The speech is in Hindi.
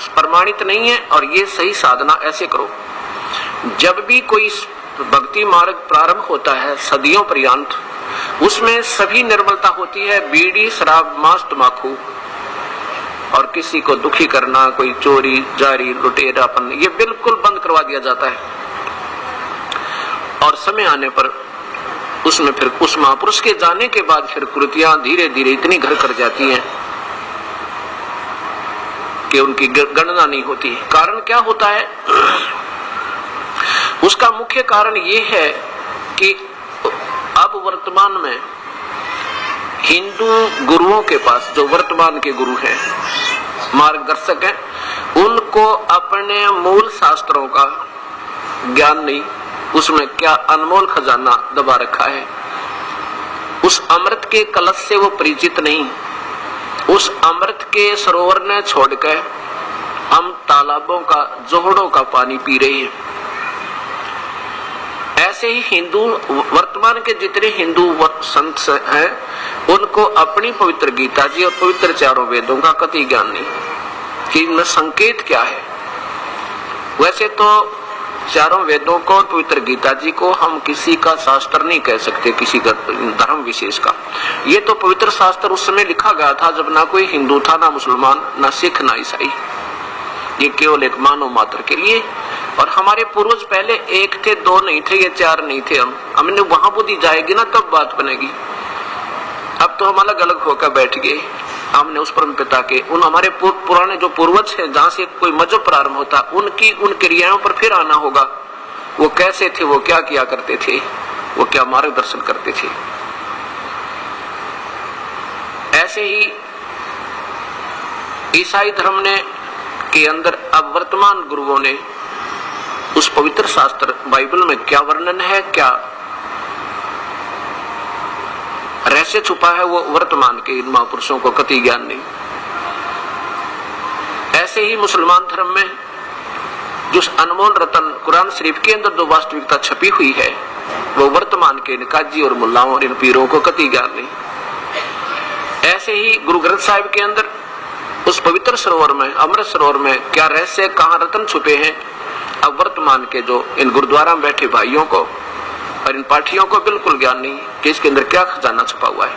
प्रमाणित नहीं है और ये सही साधना ऐसे करो। जब भी कोई भक्ति मार्ग प्रारंभ होता है सदियों पर्यंत, उसमें सभी निर्मलता होती है। बीड़ी, शराब, मांस, तंबाकू और किसी को दुखी करना, कोई चोरी, जारी, लुटेरापन, ये बिल्कुल बंद करवा दिया जाता है। और समय आने पर उसमें फिर उस महापुरुष के जाने के बाद फिर कृतियां धीरे धीरे इतनी घर कर जाती हैं कि उनकी गणना नहीं होती। कारण क्या होता है? उसका मुख्य कारण ये है कि अब वर्तमान में हिंदू गुरुओं के पास, जो वर्तमान के गुरु हैं, मार्गदर्शक हैं, उनको अपने मूल शास्त्रों का ज्ञान नहीं, उसमें क्या अनमोल खजाना दबा रखा है, उस अमृत के कलश से वो परिचित नहीं। उस अमृत के सरोवर ने छोड़कर हम तालाबों का, जोहड़ों का पानी पी रहे हैं। ऐसे ही हिंदू, वर्तमान के जितने हिंदू संत हैं, उनको अपनी पवित्र गीता जी और पवित्र चारों वेदों का कतई ज्ञान नहीं कि इनमें संकेत क्या है। वैसे तो चारों वेदों को और पवित्र गीता जी को हम किसी का शास्त्र नहीं कह सकते, किसी का धर्म विशेष का। ये तो पवित्र शास्त्र उस समय लिखा गया था जब ना कोई हिंदू था, ना मुसलमान, ना सिख, ना ईसाई। ये केवल एक मानव मात्र के लिए। और हमारे पूर्वज पहले एक थे, दो नहीं थे, ये चार नहीं थे। हमने वहां बुद्धि जाएगी ना तब बात बनेगी। अब तो हम अलग अलग होकर बैठ गए। हमने उस परम पिता के, उन हमारे पुराने जो पूर्वज हैं, जहां से कोई मजहब प्रारंभ होता, उनकी उन क्रियाओं पर फिर आना होगा। वो कैसे थे, वो क्या किया करते थे, वो क्या मार्गदर्शन करते थे। ऐसे ही ईसाई धर्म ने के अंदर अब वर्तमान गुरुओं ने उस पवित्र शास्त्र बाइबल में क्या वर्णन है, क्या रहस्य छुपा है, वो वर्तमान के इन महापुरुषों को कतई ज्ञान नहीं। ऐसे ही मुसलमान धर्म में जो अनमोल रतन कुरान शरीफ के अंदर जो वास्तविकता छपी हुई है, वो वर्तमान के इन काजी और मुल्लाओं और इन पीरों को कतई ज्ञान नहीं। ऐसे ही गुरु ग्रंथ साहिब के अंदर उस पवित्र सरोवर में, अमृत सरोवर में क्या रहस्य, कहाँ रतन छुपे हैं, अब वर्तमान के जो इन गुरुद्वारा में बैठे भाइयों को और इन पाठियों को बिल्कुल ज्ञान नहीं कि इसके अंदर क्या खजाना छुपा हुआ है।